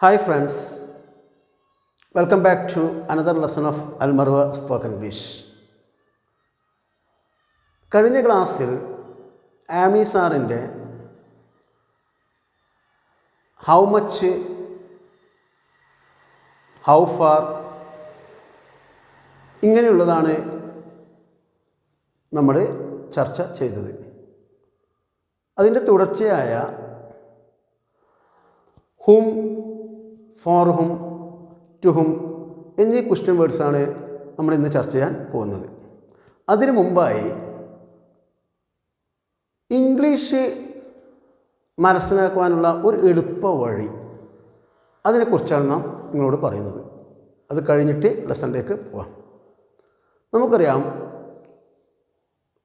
Hi friends, welcome back to another lesson of Al Marwa Spoken English. കഴിഞ്ഞ ക്ലാസ്സിൽ ആമി സാറിൻ്റെ how much, how far ഇങ്ങനെയുള്ളതാണ് നമ്മൾ ചർച്ച ചെയ്തത്. അതിൻ്റെ തുടർച്ചയായ ഹും, ഫോർ ഹും, ടു ഹും എന്നീ ക്വസ്റ്റ്യൻ വേർഡ്സാണ് നമ്മൾ ഇന്ന് ചർച്ച ചെയ്യാൻ പോകുന്നത്. അതിനു മുമ്പായി ഇംഗ്ലീഷ് മനസ്സിലാക്കുവാനുള്ള ഒരു എളുപ്പ വഴി, അതിനെക്കുറിച്ചാണ് നാം നിങ്ങളോട് പറയുന്നത്. അത് കഴിഞ്ഞിട്ട് ലെസണിലേക്ക് പോവാം. നമുക്കറിയാം,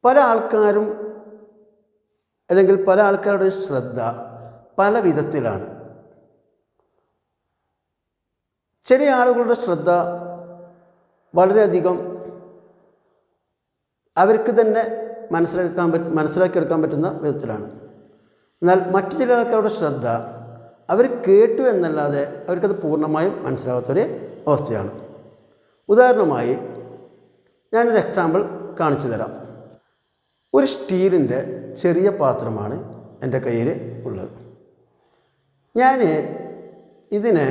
പല ആൾക്കാരും അല്ലെങ്കിൽ പല ആൾക്കാരുടെ ശ്രദ്ധ പല വിധത്തിലാണ്. ചില ആളുകളുടെ ശ്രദ്ധ വളരെയധികം അവർക്ക് തന്നെ മനസ്സിലാക്കിയെടുക്കാൻ പറ്റുന്ന വിധത്തിലാണ്. എന്നാൽ മറ്റു ചില ആൾക്കാരുടെ ശ്രദ്ധ അവർ കേട്ടു എന്നല്ലാതെ അവർക്കത് പൂർണ്ണമായും മനസ്സിലാകാത്തൊരു അവസ്ഥയാണ്. ഉദാഹരണമായി ഞാനൊരു എക്സാമ്പിൾ കാണിച്ചു തരാം. ഒരു സ്റ്റീലിൻ്റെ ചെറിയ പാത്രമാണ് എൻ്റെ കയ്യിൽ ഉള്ളത്. ഞാൻ ഇതിനെ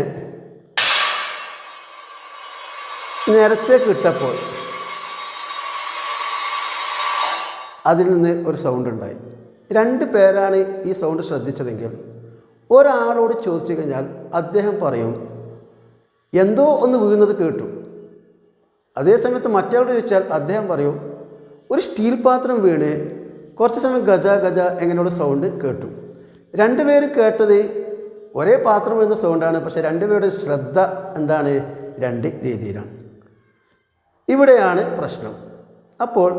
നേരത്തേക്ക് ഇട്ടപ്പോൾ അതിൽ നിന്ന് ഒരു സൗണ്ട് ഉണ്ടായി. രണ്ട് പേരാണ് ഈ സൗണ്ട് ശ്രദ്ധിച്ചതെങ്കിൽ ഒരാളോട് ചോദിച്ചു കഴിഞ്ഞാൽ അദ്ദേഹം പറയും എന്തോ ഒന്ന് വീഴുന്നത് കേട്ടു. അതേസമയത്ത് മറ്റയാളോട് ചോദിച്ചാൽ അദ്ദേഹം പറയും ഒരു സ്റ്റീൽ പാത്രം വീണ് കുറച്ച് സമയം ഗജ ഗജ എങ്ങനെയുള്ള സൗണ്ട് കേട്ടു. രണ്ടുപേർ കേട്ടത് ഒരേ പാത്രം വീഴുന്ന സൗണ്ടാണ്, പക്ഷേ രണ്ടുപേരുടെ ശ്രദ്ധ എന്താണ്? രണ്ട് രീതിയിലാണ്. ഇവിടെയാണ് പ്രശ്നം. അപ്പോൾ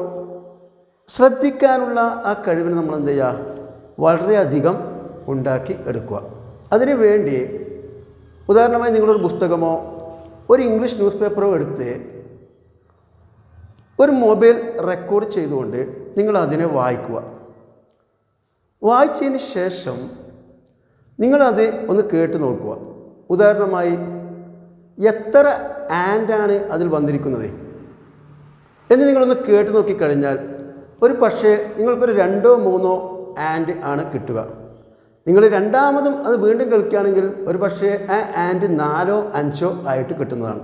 ശ്രദ്ധിക്കാനുള്ള ആ കഴിവിന് നമ്മൾ എന്ത് ചെയ്യുക? വളരെയധികം ഉണ്ടാക്കി എടുക്കുക. അതിനു വേണ്ടി ഉദാഹരണമായി നിങ്ങളൊരു പുസ്തകമോ ഒരു ഇംഗ്ലീഷ് ന്യൂസ് പേപ്പറോ എടുത്ത് ഒരു മൊബൈൽ റെക്കോർഡ് ചെയ്തുകൊണ്ട് നിങ്ങളതിനെ വായിക്കുക. വായിച്ചതിന് ശേഷം നിങ്ങളത് ഒന്ന് കേട്ട് നോക്കുക. ഉദാഹരണമായി എത്ര ആൻഡാണ് അതിൽ വന്നിരിക്കുന്നത് എന്ന് നിങ്ങളൊന്ന് കേട്ട് നോക്കിക്കഴിഞ്ഞാൽ ഒരു പക്ഷേ നിങ്ങൾക്കൊരു 2 or 3 ആൻഡ് ആണ് കിട്ടുക. നിങ്ങൾ രണ്ടാമതും അത് വീണ്ടും കളിക്കുകയാണെങ്കിൽ ഒരു പക്ഷേ ആ ആൻഡ് 4 or 5 ആയിട്ട് കിട്ടുന്നതാണ്.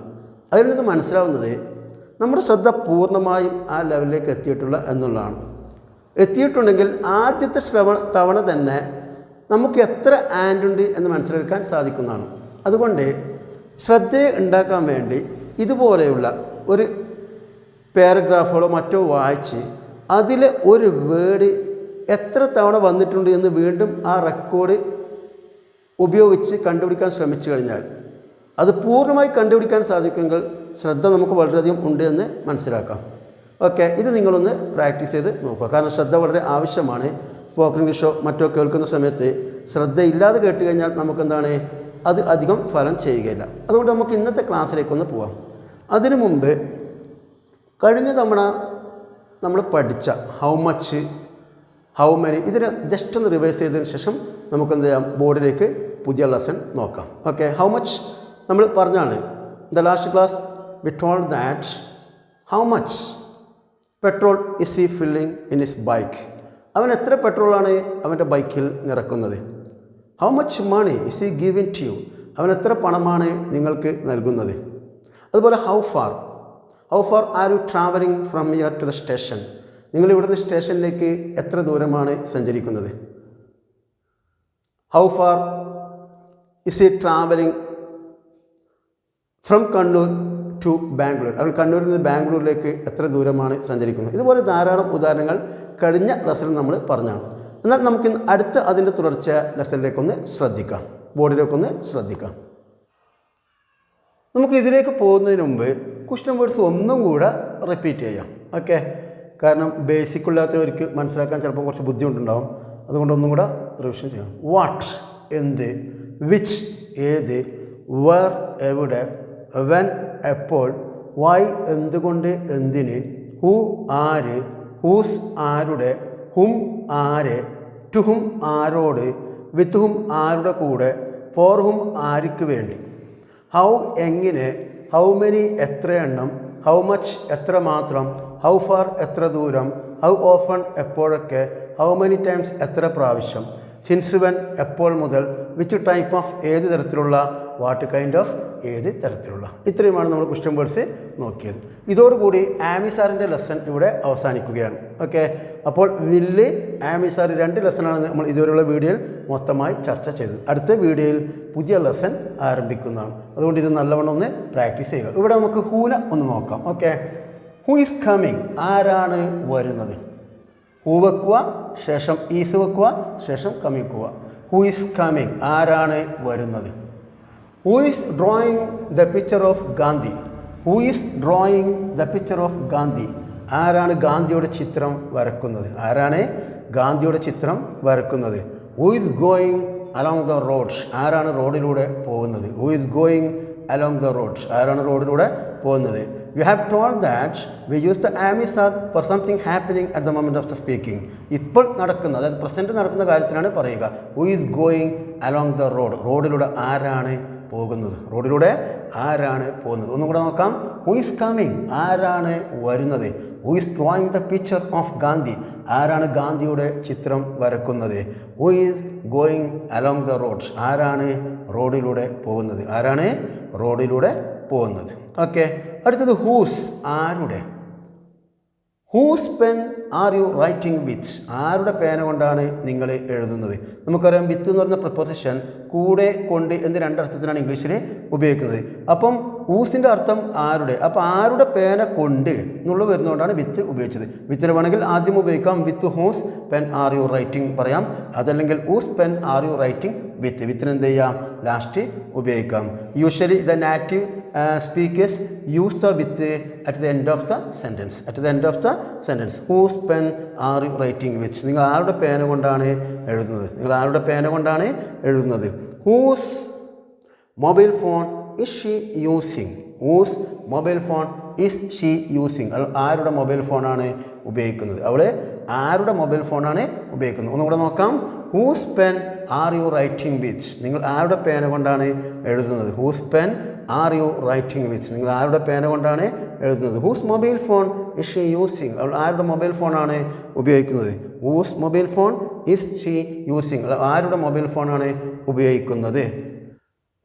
അതിൽ നിന്ന് മനസ്സിലാവുന്നത് നമ്മുടെ ശ്രദ്ധ പൂർണ്ണമായും ആ ലെവലിലേക്ക് എത്തിയിട്ടുള്ള എന്നുള്ളതാണ്. എത്തിയിട്ടുണ്ടെങ്കിൽ ആദ്യത്തെ തവണ തന്നെ നമുക്ക് എത്ര ആൻഡ് ഉണ്ട് എന്ന് മനസ്സിലാക്കാൻ സാധിക്കുന്നതാണ്. അതുകൊണ്ട് ശ്രദ്ധയെ ഉണ്ടാക്കാൻ വേണ്ടി ഇതുപോലെയുള്ള ഒരു പാരഗ്രാഫുകളോ മറ്റോ വായിച്ച് അതിൽ ഒരു വേർഡ് എത്ര തവണ വന്നിട്ടുണ്ട് എന്ന് വീണ്ടും ആ റെക്കോർഡ് ഉപയോഗിച്ച് കണ്ടുപിടിക്കാൻ ശ്രമിച്ചു കഴിഞ്ഞാൽ അത് പൂർണ്ണമായി കണ്ടുപിടിക്കാൻ സാധിക്കുമെങ്കിൽ ശ്രദ്ധ നമുക്ക് വളരെയധികം ഉണ്ട് എന്ന് മനസ്സിലാക്കാം. ഓക്കെ, ഇത് നിങ്ങളൊന്ന് പ്രാക്ടീസ് ചെയ്ത് നോക്കുക. കാരണം ശ്രദ്ധ വളരെ ആവശ്യമാണ്. സ്പോക്കൺ ഇംഗ്ലീഷോ മറ്റോ കേൾക്കുന്ന സമയത്ത് ശ്രദ്ധയില്ലാതെ കേട്ട് കഴിഞ്ഞാൽ നമുക്കെന്താണ്, അത് അധികം ഫലം ചെയ്യുകയില്ല. അതുകൊണ്ട് നമുക്ക് ഇന്നത്തെ ക്ലാസ്സിലേക്കൊന്ന് പോവാം. അതിനു മുമ്പ് കഴിഞ്ഞ തവണ നമ്മൾ പഠിച്ച ഹൗ മച്ച്, ഹൗ മെനി ഇതിനെ ജസ്റ്റ് ഒന്ന് റിവൈസ് ചെയ്തതിന് ശേഷം നമുക്ക് എന്ത് ചെയ്യാം, ബോർഡിലേക്ക് പുതിയ ലെസൺ നോക്കാം. ഓക്കെ, ഹൗ മച്ച് നമ്മൾ പറഞ്ഞാണ്. The last class we told that how much petrol is he filling in his bike. അവൻ എത്ര പെട്രോളാണ് അവൻ്റെ ബൈക്കിൽ നിറക്കുന്നത്. How much money is he giving to you. അവൻ എത്ര പണമാണ് നിങ്ങൾക്ക് നൽകുന്നത്. അതുപോലെ how far are you travelling from here to the station. നിങ്ങൾ ഇവിടുന്ന് സ്റ്റേഷനിലേക്ക് എത്ര ദൂരമാണ് സഞ്ചരിക്കുന്നത്. How far is he travelling from Kannur to Bangalore. അവൻ കണ്ണൂരിൽ നിന്ന് ബാംഗ്ലൂരിലേക്ക് എത്ര ദൂരമാണ് സഞ്ചരിക്കുന്നത്. ഇതുപോലെ ധാരാളം ഉദാഹരണങ്ങൾ കഴിഞ്ഞ ലെസണിൽ നമ്മൾ പറഞ്ഞാണ്. എന്നാൽ നമുക്ക് അടുത്ത അതിൻ്റെ തുടർച്ച ലെസണിലേക്കൊന്ന് ശ്രദ്ധിക്കാം, ബോർഡിലേക്കൊന്ന് ശ്രദ്ധിക്കാം. നമുക്ക് ഇതിലേക്ക് പോകുന്നതിന് മുമ്പ് ക്വസ്റ്റ്യൻ വേർഡ്സ് ഒന്നും കൂടെ റിപ്പീറ്റ് ചെയ്യാം. ഓക്കെ, കാരണം ബേസിക് ഇല്ലാത്തവർക്ക് മനസ്സിലാക്കാൻ ചിലപ്പോൾ കുറച്ച് ബുദ്ധിമുട്ടുണ്ടാകും. അതുകൊണ്ട് ഒന്നും കൂടെ റിവിഷൻ ചെയ്യാം. വാട്ട് എന്ത്, വിച്ച് ഏത്, വേർ എവിടെ, വെൻ എപ്പോൾ, വൈ എന്തുകൊണ്ട് എന്തിന്, ഹു ആര്, ഹൂസ് ആരുടെ, ഹും ആര്, ടു ഹും ആരോട്, വിത്ത് ഹും ആരുടെ കൂടെ, ഫോർ ഹും ആർക്ക് വേണ്ടി, ഹൗ എങ്ങനെ, ഹൗ മെനി എത്ര എണ്ണം, ഹൗ മച്ച് എത്ര മാത്രം, ഹൗ ഫാർ എത്ര ദൂരം, ഹൗ ഓഫൺ എപ്പോഴൊക്കെ, ഹൗ മെനി ടൈംസ് എത്ര പ്രാവശ്യം, സിൻസ് വെൻ എപ്പോൾ മുതൽ, വിച്ച് ടൈപ്പ് ഓഫ് ഏത് തരത്തിലുള്ള, വാട്ട് കൈൻഡ് ഓഫ് ഏത് തരത്തിലുള്ള. ഇത്രയുമാണ് നമ്മൾ ക്വസ്റ്റ്യൻ വേർഡ്സ് നോക്കിയത്. ഇതോടുകൂടി ആമി സാറിൻ്റെ ലെസൺ ഇവിടെ അവസാനിക്കുകയാണ്. ഓക്കെ, അപ്പോൾ വില്ല് ആമി സാർ 2 ലെസണാണ് നമ്മൾ ഇതുവരെയുള്ള വീഡിയോയിൽ മൊത്തമായി ചർച്ച ചെയ്തത്. അടുത്ത വീഡിയോയിൽ പുതിയ ലെസൺ ആരംഭിക്കുന്നതാണ്. അതുകൊണ്ട് ഇത് നല്ലവണ്ണം ഒന്ന് പ്രാക്ടീസ് ചെയ്യുക. ഇവിടെ നമുക്ക് ഹൂന ഒന്ന് നോക്കാം. ഓക്കെ, ഹൂ ഈസ് കമ്മിങ്, ആരാണ് വരുന്നത്. ഹൂ വെക്കുക, ശേഷം ഈസ് വെക്കുക, ശേഷം കമ്മിങ് വെക്കുക. ഹൂ ഈസ് കമ്മിങ്, ആരാണ് വരുന്നത്. Who is drawing the picture of Gandhi. Who is drawing the picture of Gandhi, ആരാണ് ഗാന്ധിയുടെ ചിത്രം വരക്കുന്നത്. ആരാണ് ഗാന്ധിയുടെ ചിത്രം വരക്കുന്നത്. Who is going along the roads, ആരാണ് റോഡിലൂടെ പോകുന്നത്. Who is going along the roads, ആരാണ് റോഡിലൂടെ പോകുന്നത്. You have told that we use the amis are for something happening at the moment of the speaking. ഇപ്പോൾ നടക്കുന്ന, അതായത് പ്രസൻറ്റ് നടക്കുന്ന കാര്യത്തിലാണ് പറയുക. Who is going along the road, റോഡിലൂടെ ആരാണ് പോകുന്നത്. റോഡിലൂടെ ആരാണ് പോകുന്നത്. ഒന്നും കൂടെ നോക്കാം. Who is coming, ആരാണ് വരുന്നത്. Who is drawing the picture of Gandhi, ആരാണ് ഗാന്ധിയുടെ ചിത്രം വരക്കുന്നത്. Who is going along the roads, ആരാണ് റോഡിലൂടെ പോകുന്നത്. ആരാണ് റോഡിലൂടെ പോകുന്നത്. ഓക്കെ, അടുത്തത് ഹൂസ്, ആരുടെ. Whose pen are you writing with, ആരുടെ പേന കൊണ്ടാണ് നിങ്ങൾ എഴുതുന്നത്. നമുക്കറിയാം വിത്ത് എന്ന് പറഞ്ഞ പ്രപ്പോസിഷൻ കൂടെ, കൊണ്ട് എന്ന് 2 അർത്ഥത്തിലാണ് ഇംഗ്ലീഷിൽ ഉപയോഗിക്കുന്നത്. അപ്പം ഹൂസിൻ്റെ അർത്ഥം ആരുടെ. അപ്പോൾ ആരുടെ പേന കൊണ്ട് എന്നുള്ളത് വരുന്നതുകൊണ്ടാണ് വിത്ത് ഉപയോഗിച്ചത്. വിത്തിന് വേണമെങ്കിൽ ആദ്യം ഉപയോഗിക്കാം. With whose pen are you writing പറയാം. അതല്ലെങ്കിൽ whose pen are you writing with. വിത്തിന് എന്ത് ചെയ്യാം, ലാസ്റ്റ് ഉപയോഗിക്കാം. Usually the native speakers use the with at the end of the sentence. At the end of the sentence, whose pen are you writing with? നിങ്ങൾ ആരുടെ പേന കൊണ്ടാണ് എഴുതുന്നത്. നിങ്ങൾ ആരുടെ പേന കൊണ്ടാണ് എഴുതുന്നത്. whose mobile phone is she using? whose mobile phone is she using? ആരുടെ മൊബൈൽ ഫോണാണ് ഉപയോഗിക്കുന്നത്. അവളെ ആരുടെ മൊബൈൽ ഫോണാണ് ഉപയോഗിക്കുന്നത്. ഒന്നുകൂടെ നോക്കാം. whose pen are you writing with? നിങ്ങൾ ആരുടെ പേന കൊണ്ടാണ് എഴുതുന്നത്. whose pen are you writing with? നിങ്ങൾ ആരുടെ പേന കൊണ്ടാണ് എഴുതുന്നത്. whose mobile phone is she using? അവൾ ആരുടെ മൊബൈൽ ഫോണാണ് ഉപയോഗിക്കുന്നത്. whose mobile phone is she using? ആരുടെ മൊബൈൽ ഫോണാണ് ഉപയോഗിക്കുന്നത്.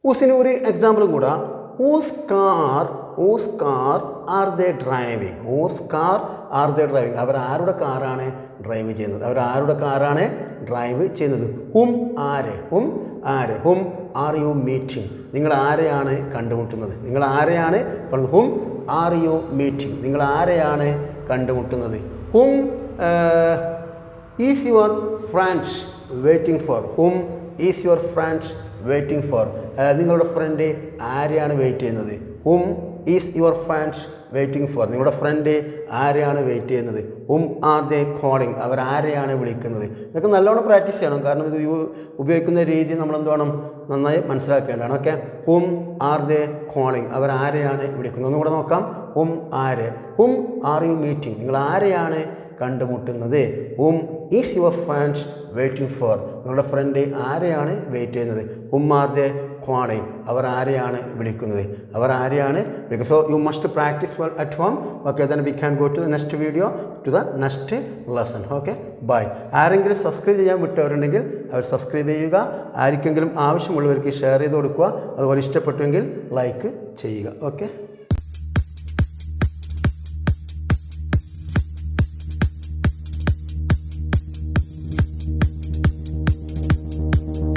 whose ഒരു എക്സാമ്പിളും കൂടെ. whose car are they driving? whose car are they driving? അവർ ആരുടെ കാറാണ് ഡ്രൈവ് ചെയ്യുന്നത്. അവർ ആരുടെ കാറാണ് ഡ്രൈവ് ചെയ്യുന്നത്. whom ആരെ. whom ആരെ. whom are you meeting? നിങ്ങൾ ആരെയാണ് കണ്ടുമുട്ടുന്നത്. നിങ്ങൾ ആരെയാണ് കാണുന്നത്. whom are you meeting? നിങ്ങൾ ആരെയാണ് കണ്ടുമുട്ടുന്നത്. whom is your friends waiting for? whom is your friends waiting for? നിങ്ങളുടെ ഫ്രണ്ട് ആരെയാണ് വെയിറ്റ് ചെയ്യുന്നത്. whom is your friends waiting for? നിങ്ങളുടെ ഫ്രണ്ട് ആരെയാണ് വെയിറ്റ് ചെയ്യുന്നത്. whom are they calling? അവർ ആരെയാണ് വിളിക്കുന്നത്. ഇതൊക്കെ നല്ലോണം പ്രാക്ടീസ് ചെയ്യണം. കാരണം ഇത് ഉപയോഗിക്കുന്ന രീതി നമ്മൾ എന്ത് വേണം, നന്നായി മനസ്സിലാക്കേണ്ടതാണ്. Okay, whom are they calling? അവർ ആരെയാണ് വിളിക്കുന്നത്. ഒന്നും കൂടെ നോക്കാം. whom ആരെ. whom are you meeting? നിങ്ങൾ ആരെയാണ് കണ്ടുമുട്ടുന്നത്. whom is your friends waiting for? നിങ്ങളുടെ ഫ്രണ്ട് ആരെയാണ് വെയിറ്റ് ചെയ്യുന്നത്. whom are they calling? അവർ ആരെയാണ് വിളിക്കുന്നത്. അവർ ആരെയാണ് വിളിക്കുന്നത്. So you must practice well at home. Okay, then we can go to the next video, to the next lesson. Okay, bye. ആരെങ്കിലും subscribe ചെയ്യാൻ വിട്ടവരുണ്ടെങ്കിൽ അവർ സബ്സ്ക്രൈബ് ചെയ്യുക. ആർക്കെങ്കിലും ആവശ്യമുള്ളവർക്ക് ഷെയർ ചെയ്ത് കൊടുക്കുക. അതുപോലെ ഇഷ്ടപ്പെട്ടുവെങ്കിൽ ലൈക്ക് ചെയ്യുക. ഓക്കെ.